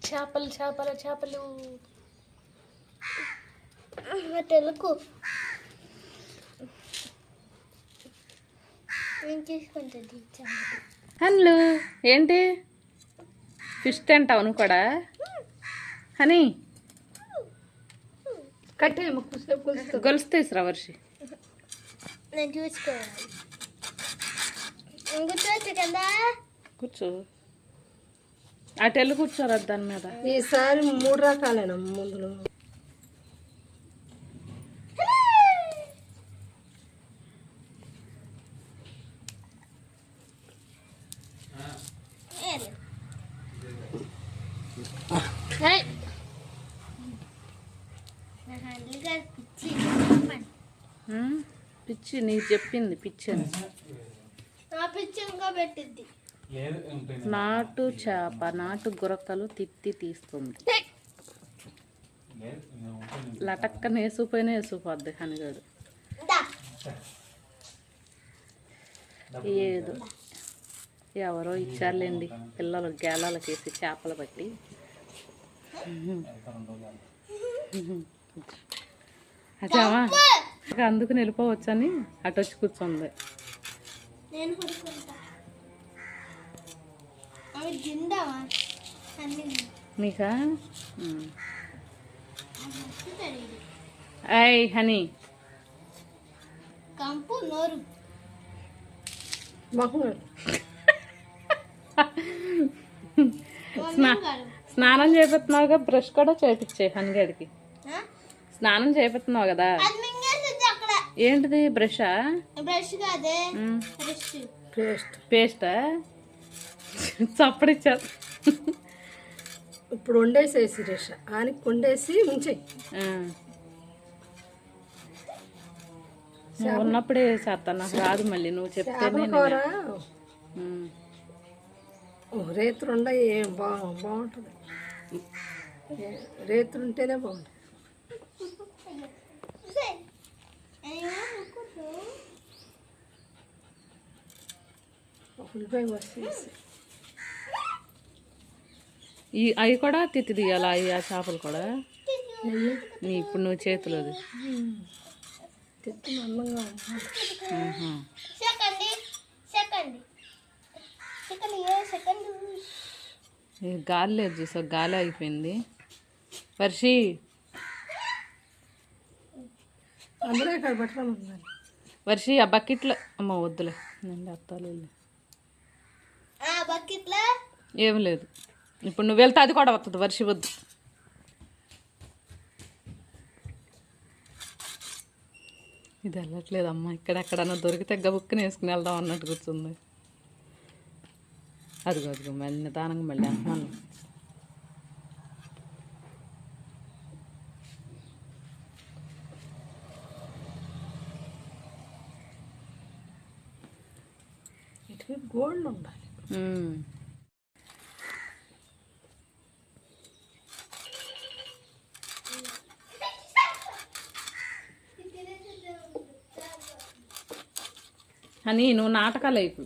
చేపలు చేపలు చేపలు తెలుగు తీసుకుంటుంది. హన్లు ఏంటి ఫిష్ తింటావు నువ్వు కూడా హనీ? కట్టే గొలుసు తీసురా వర్షి. నేను చూసుకోవాలి. కూర్చోవచ్చు కదా? కూర్చో. అటు వెళ్ళి కూర్చోరా దాని మీద. ఈసారి 3 రకాలేనా ముందులు? పిచ్చి నీకు చెప్పింది పిచ్చి అని. నాటు చేప నాటు గురకలు తిత్తి తీస్తుంది. లటక్కన వేసుకుపోయినా వేసుకుపోద్ది హనిగాడు. ఏదో ఎవరో ఇచ్చారులేండి పిల్లలు గేలాలకు వేసి చేపలు పట్టి. అదేమా అందుకు వెళ్ళిపోవచ్చని అటు వచ్చి కూర్చుంది. నీకా? అయ్ హనీ కంపు నోరు స్నానం చేపిస్తున్నావుగా, బ్రష్ కూడా చేపించే హనిగడికి. స్నానం చేపిస్తున్నావు కదా. ఏంటిది బ్రషా? పేస్టా? చప్పడిచ్చారు. ఇప్పుడు వండేసేసి రేష ఆనికి వండేసి ఉంచేయి. నువ్వు ఉన్నప్పుడే చేస్తా, నాకు రాదు మళ్ళీ నువ్వు చెప్తేనే. రేతులు ఉండ ఏం బాగుంటుంది. రేతులు ఉంటేనే బాగుంటుంది. ఉల్లిపాయ వస్తేసి అవి కూడా తిత్తి తీయాలా? అవి ఆ చేపలు కూడా ఇప్పుడు నువ్వు చేతులది గాలి లేదు చూసా, గాలి అయిపోయింది. వర్షి అందరూ ఇక్కడ పట్టడం. వర్షి ఆ బకెట్లో అమ్మ వద్దులే, నేను అత్తాలి. ఏం లేదు, ఇప్పుడు నువ్వు వెళ్తే అది కూడా వస్తుంది. వర్షి వద్దు. ఇది వెళ్ళట్లేదు అమ్మ, ఇక్కడెక్కడన్నా దొరికితే గబుక్కుని వేసుకుని వెళ్దాం అన్నట్టు కూర్చుంది. అదిగో అదిగో మళ్ళీ నిదానంగా మళ్ళీ అంటున్నాను. గోల్డ్ ఉండాలి. అని నువ్వు నాటకాలు అయిపో.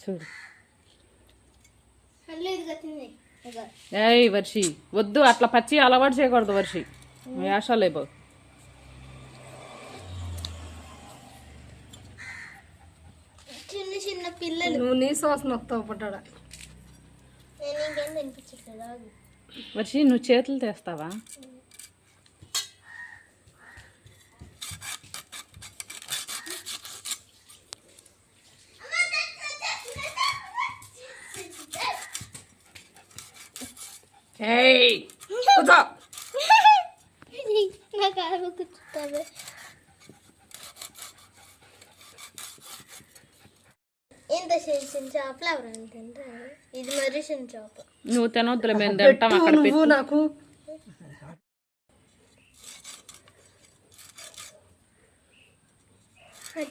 చూడు ఏయ్ వర్షి వద్దు, అట్లా పచ్చి అలవాటు చేయకూడదు వర్షి. వేషాలు అయిపో. చిన్న చిన్న పిల్లలు నువ్వు నీ శ్వాసన వస్తావు పడ్డా. వర్షి నువ్వు చేతులు తెస్తావా? ఇంత చేసిన చేపలు ఎవరైనా తింటారు? ఇది మరి చిన్న చేప. నువ్వు తినొద్దులే, మేము తింటాం. అక్కడ పెట్టు నాకు.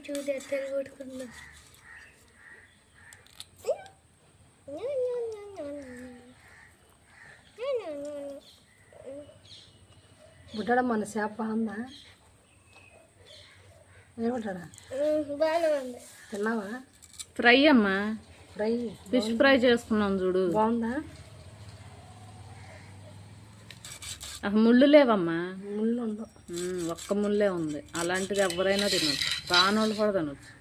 చూడు ఎత్తలు కొట్టుకున్నా. బుడ్డ మన చేప ఉందా? ఏమంటాడా? బాగానే ఉంది. తిన్నావా? ఫ్రై అమ్మా. ఫ్రై ఫిష్ ఫ్రై చేసుకున్నాం చూడు. బాగుందా? అసలు ముళ్ళు లేవమ్మా. ముళ్ళు ఉండవు. ఒక్క ముళ్ళే ఉంది. అలాంటిది ఎవరైనా తినొచ్చు, రానోళ్ళు కూడా తినొచ్చు.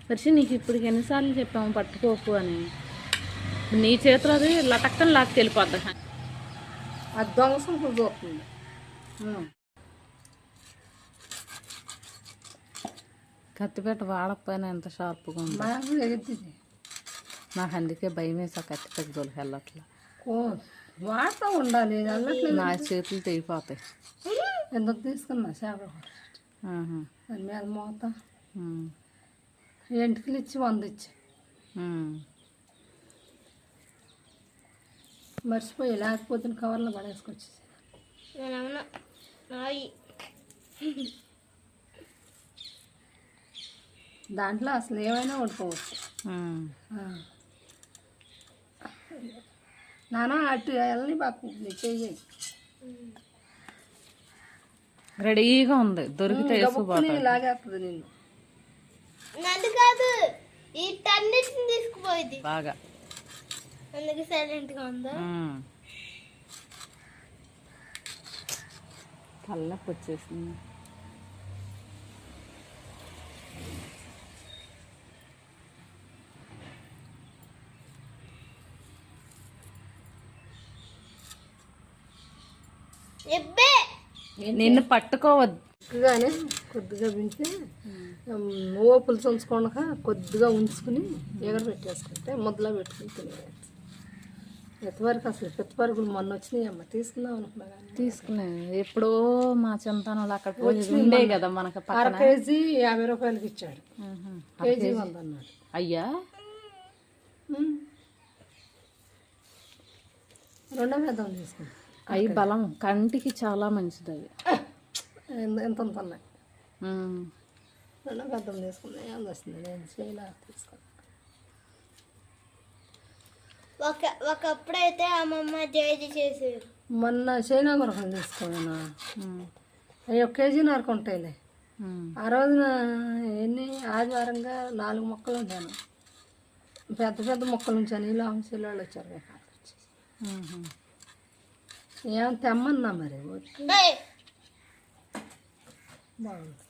పరిచి నీకు ఇప్పటికి ఎన్నిసార్లు చెప్పాము పట్టుకోకు అని. నీ చేతిలో అది లటక్కని లాక్కెళ్ళిపోద్ది. అది దొంగసం చూస్తుంది. కత్తిపేట వాడకపోయినా ఎంత షార్ప్గా ఉంది. బాగా ఎగుతుంది. నాకు అందుకే భయం వేసి ఆ కత్తిపేట జోలికి వెళ్ళట్లా. వాడుతూ ఉండాలి. నా చేతులు తెగిపోతాయి. ఎందుకు తీసుకున్నా చేపల కూర ఆహా. దాని మీద మూత ఉమ్. ఎంటికలు ఇచ్చి 100 ఇచ్చి మర్చిపోయి, లేకపోతే కవర్లో పడేసుకొచ్చేసి. దాంట్లో అసలు ఏమైనా వండుకోవచ్చు. నానా అటు వెళ్ళని బాకు చెయ్యి. రెడీగా ఉంది, దొరికితే వేసుకోబోతుంది. లాగేస్తుంది నిన్ను. నన్ను కాదు, ఈ టన్నిటిని తీసుకుపోయింది బాగా. అందుకే సైలెంట్గా ఉందా. కళ్ళకి వచ్చేసింది. నిన్ను పట్టుకోవద్దు. ఎక్కువగానే కొద్దిగా వింటే పులుసు ఉంచుకోండక కొద్దిగా ఉంచుకుని ఎగర పెట్టేసుకుంటే ముద్దలో పెట్టుకుని తినేది. పెద్దవరకు అసలు పెద్దవరకులు మొన్న వచ్చినాయి అమ్మ, తీసుకుందాం అనుకున్నా కానీ తీసుకునేది. ఎప్పుడో మా చింతనలో అక్కడ ఉండే కదా మనకు. 1/2 కేజీ 50 రూపాయలకి ఇచ్చాడు. కేజీ 100 అన్నాడు. అయ్యా రెండో పెద్దం తీసుకున్నాం. అవి బలం, కంటికి చాలా మంచిది అవి. ఎంత ఉన్నాయి. రెండో పెద్దం తీసుకున్నా. ఏం వస్తుంది, నేను చేయలే తీసుకున్నా. ఒకప్పుడైతే అమ్మమ్మ జేజీ చేసేది. మొన్న చైనా గురకలు తీసుకోనా, అవి 1 కేజీన్నరకు ఉంటాయిలే. ఆ రోజున ఆదివారంగా 4 మొక్కలు ఉంటాను. పెద్ద పెద్ద మొక్కలు ఉంచాను. ఇలా అంశాలు వాళ్ళు వచ్చారు. ఏం తెమ్మన్నా మరి. బాగుంది.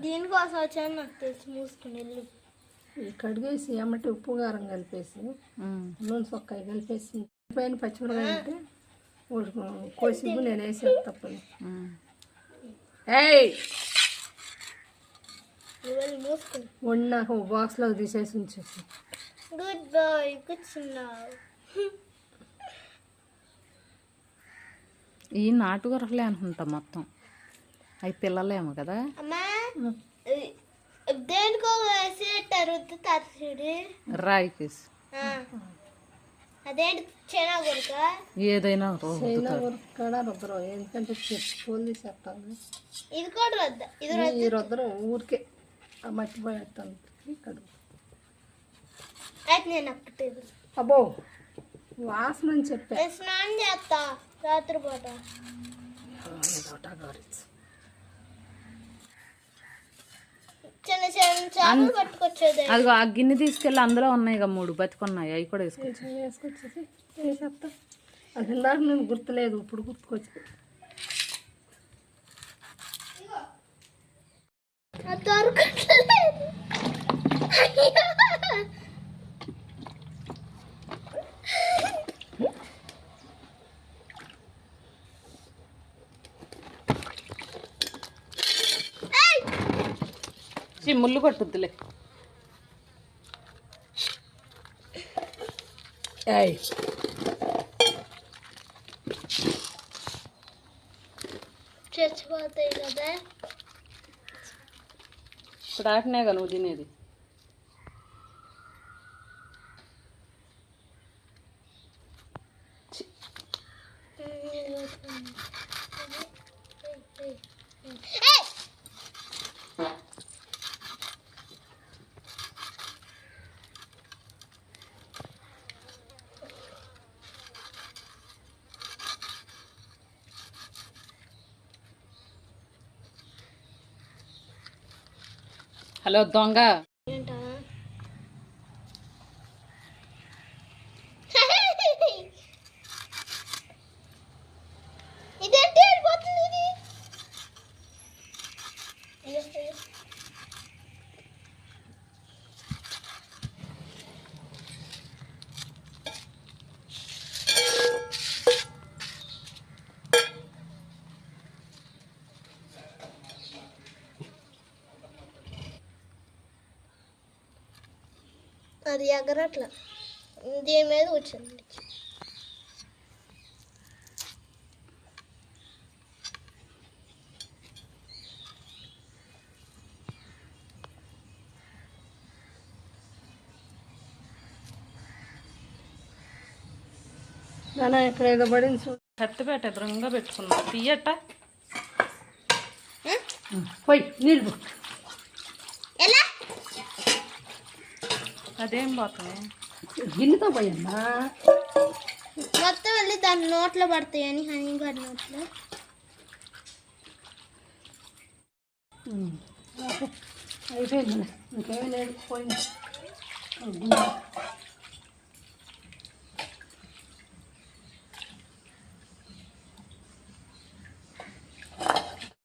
దీనికోసం వచ్చాను నాకు తెలిసి. మూసుకుని వెళ్ళు. ఈ కడిగేసి ఏమంటే ఉప్పు కారం కలిపేసి నూనె సొక్కాయ కలిపేసి పైన పచ్చిమిరకాయ అంటే కోసి నేను వేసేది తప్పని. వండినాక బాక్స్లో తీసేసి ఉంచేసి. గుడ్ బాయ్, కూర్చున్నావు. ఈ నాటు గొర్రెలే అనుకుంటా మొత్తం. అవి పిల్లలేమో కదా. అమ్మా దేనికో వేసేటారు చూడు. రాయి పీస్ అదేంటి చైనా గురక. ఏదైనా చైనా గురక రుద్దరం, ఎందుకంటే చెప్పులు తీసేస్తాను. ఇది కూడా రద్ద. ఇది రుద్దరం ఊరికే ఆ మట్టి పోయేస్తాను కడుపు. అయితే నేను అప్పలేదు. అబ్బో వాసన అని చెప్పా. స్నానం చేస్తా రాత్రిపూట. చిన్న చిన్న చేపలు పట్టుకొచ్చేది. అదిగో ఆ గిన్నె తీసుకెళ్ళి అందులో ఉన్నాయి 3 బతికున్నాయి. అవి కూడా వేసుకొచ్చేసి వేసేస్తా. అది ఇందాక నేను గుర్తులేదు, ఇప్పుడు గుర్తుకొచ్చి. దొరకట్లేదు. ముళ్ళు కొట్టుద్దులే. చచ్చిపోతాయి కదా. ఇప్పుడు ఆటనేగా నువ్వు తినేది. హలో దొంగ, ఏంటా ఇదేంటి వెళ్ళిపోతుంది ఇది? అది ఎగరట్లా, దీని మీద కూర్చోండి. నాన్న ఇక్కడ ఏదో పడింది చూడు. కత్తి పెట్ట ఎదురుగా పెట్టుకున్నా తీయట. పోయి నీళ్ళు పో. ఎలా అదేం పోతుంది? గిన్నెతో పోయమ్మా. మొత్తం వెళ్ళి దాని నోట్లో పడతాయని, హనీ గారి నోట్లో. అయిపోయింది, ఇంకేమీ లేదు, పోయింది.